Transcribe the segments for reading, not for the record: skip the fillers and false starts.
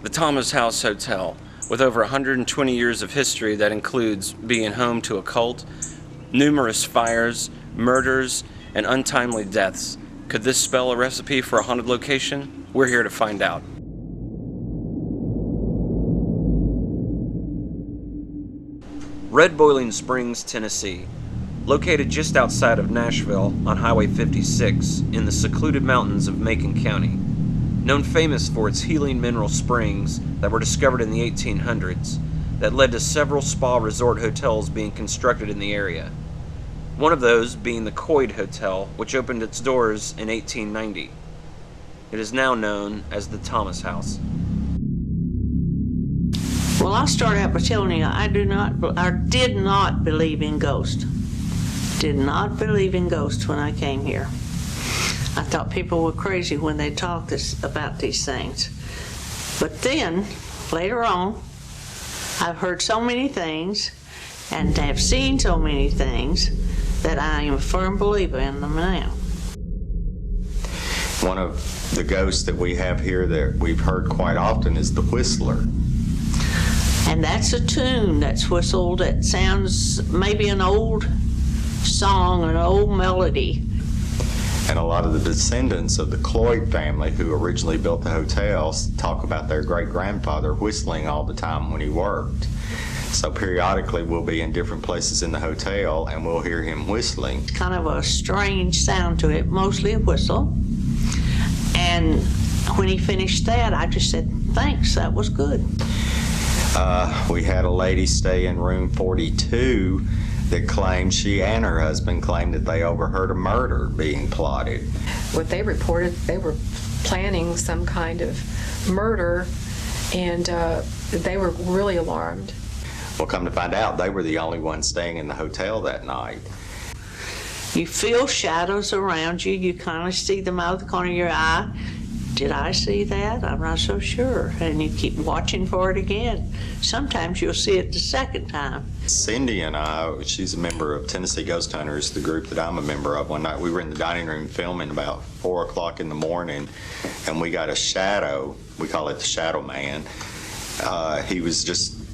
The Thomas House Hotel, with over 120 years of history that includes being home to a cult, numerous fires, murders, and untimely deaths. Could this spell a recipe for a haunted location? We're here to find out. Red Boiling Springs, Tennessee. Located just outside of Nashville on Highway 56 in the secluded mountains of Macon County. Known famous for its healing mineral springs that were discovered in the 1800s that led to several spa resort hotels being constructed in the area. One of those being the Coyd Hotel, which opened its doors in 1890. It is now known as the Thomas House. Well, I'll start out by telling you I did not believe in ghosts. Did not believe in ghosts when I came here. I thought people were crazy when they talked about these things. But then, later on, I've heard so many things and have seen so many things that I am a firm believer in them now. One of the ghosts that we have here that we've heard quite often is the Whistler. And that's a tune that's whistled that sounds maybe an old song, an old melody. And a lot of the descendants of the Cloyd family who originally built the hotels talk about their great-grandfather whistling all the time when he worked. So periodically we'll be in different places in the hotel and we'll hear him whistling. It's kind of a strange sound to it, mostly a whistle. And when he finished that, I just said, thanks, that was good. We had a lady stay in room 42 that claimed she and her husband claimed that they overheard a murder being plotted. What they reported, they were planning some kind of murder, and they were really alarmed. Well, come to find out, they were the only ones staying in the hotel that night. You feel shadows around you. You kind of see them out of the corner of your eye. Did I see that? I'm not so sure. And you keep watching for it again. Sometimes you'll see it the second time. Cindy and I, she's a member of Tennessee Ghost Hunters, the group that I'm a member of. One night we were in the dining room filming about 4 o'clock in the morning, and we got a shadow. We call it the Shadow Man.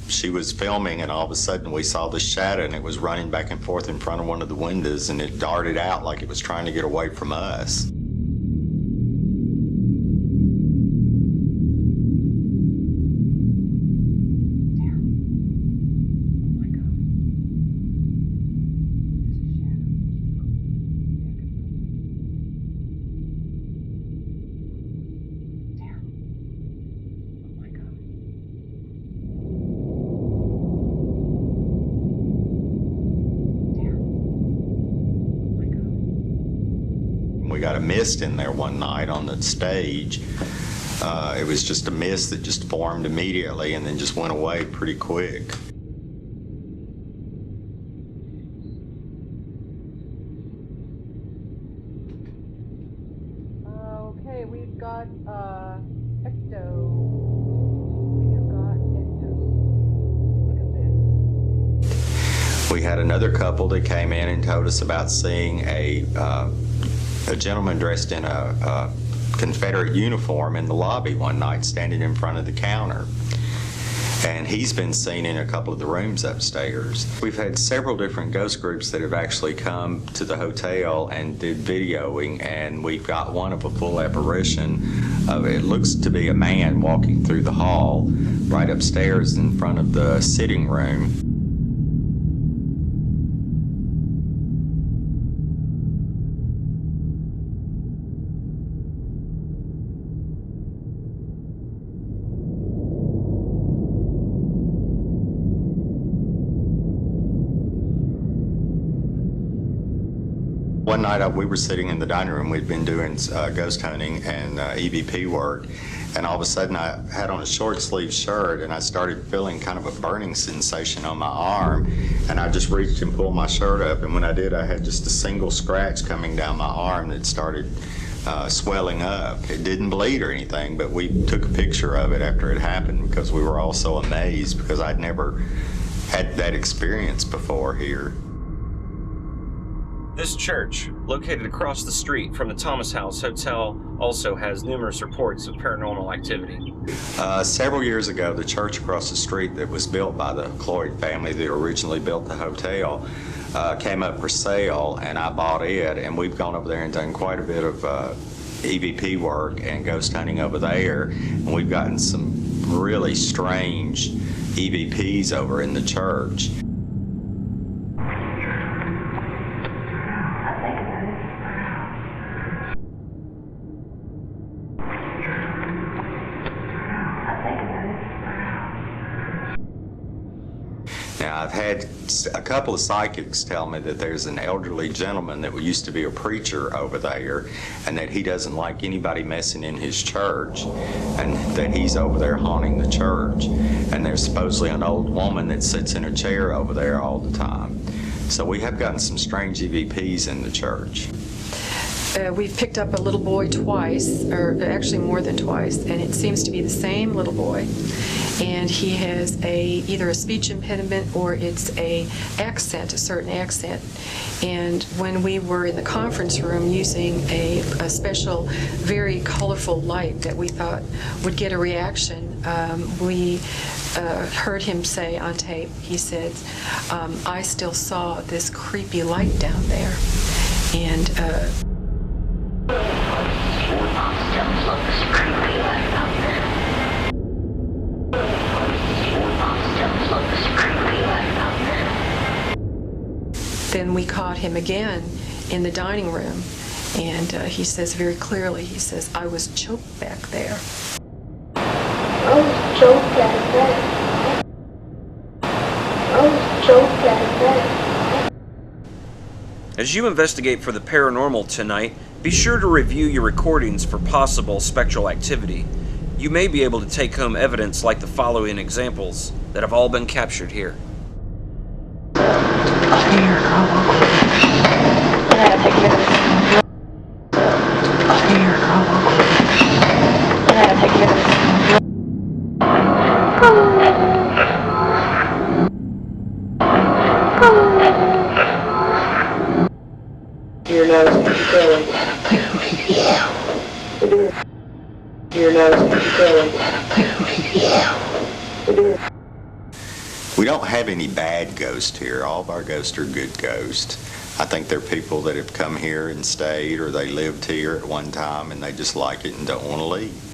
She was filming, and all of a sudden we saw the shadow, and it was running back and forth in front of one of the windows, and it darted out like it was trying to get away from us. We got a mist in there one night on the stage. It was just a mist that just formed immediately and then just went away pretty quick. Okay, we've got Ecto. Look at this. We had another couple that came in and told us about seeing a gentleman dressed in a Confederate uniform in the lobby one night, standing in front of the counter. And he's been seen in a couple of the rooms upstairs. We've had several different ghost groups that have actually come to the hotel and did videoing, and we've got one of a full apparition of, it looks to be a man walking through the hall right upstairs in front of the sitting room. One night we were sitting in the dining room. We'd been doing ghost hunting and EVP work, and all of a sudden I had on a short sleeve shirt and I started feeling kind of a burning sensation on my arm, and I just reached and pulled my shirt up, and when I did I had just a single scratch coming down my arm that started swelling up. It didn't bleed or anything, but we took a picture of it after it happened because we were all so amazed because I'd never had that experience before here. This church, located across the street from the Thomas House Hotel, also has numerous reports of paranormal activity. Several years ago, the church across the street that was built by the Cloyd family that originally built the hotel came up for sale, and I bought it, and we've gone over there and done quite a bit of EVP work and ghost hunting over there, and we've gotten some really strange EVPs over in the church. Now, I've had a couple of psychics tell me that there's an elderly gentleman that used to be a preacher over there, and that he doesn't like anybody messing in his church, and that he's over there haunting the church. And there's supposedly an old woman that sits in a chair over there all the time. So we have gotten some strange EVPs in the church. We've picked up a little boy twice, or actually more than twice, and it seems to be the same little boy. And he has either a speech impediment or it's a certain accent. And when we were in the conference room using a special, very colorful light that we thought would get a reaction, we heard him say on tape, he said, I still saw this creepy light down there. And then we caught him again in the dining room, and he says very clearly, he says, I was choked back there. I was choked back there. I was choked back there. As you investigate for the paranormal tonight, be sure to review your recordings for possible spectral activity. You may be able to take home evidence like the following examples that have all been captured here. Your nose is going. It is. Your nose is going. It is. We don't have any bad ghosts here. All of our ghosts are good ghosts. I think they're people that have come here and stayed, or they lived here at one time and they just like it and don't want to leave.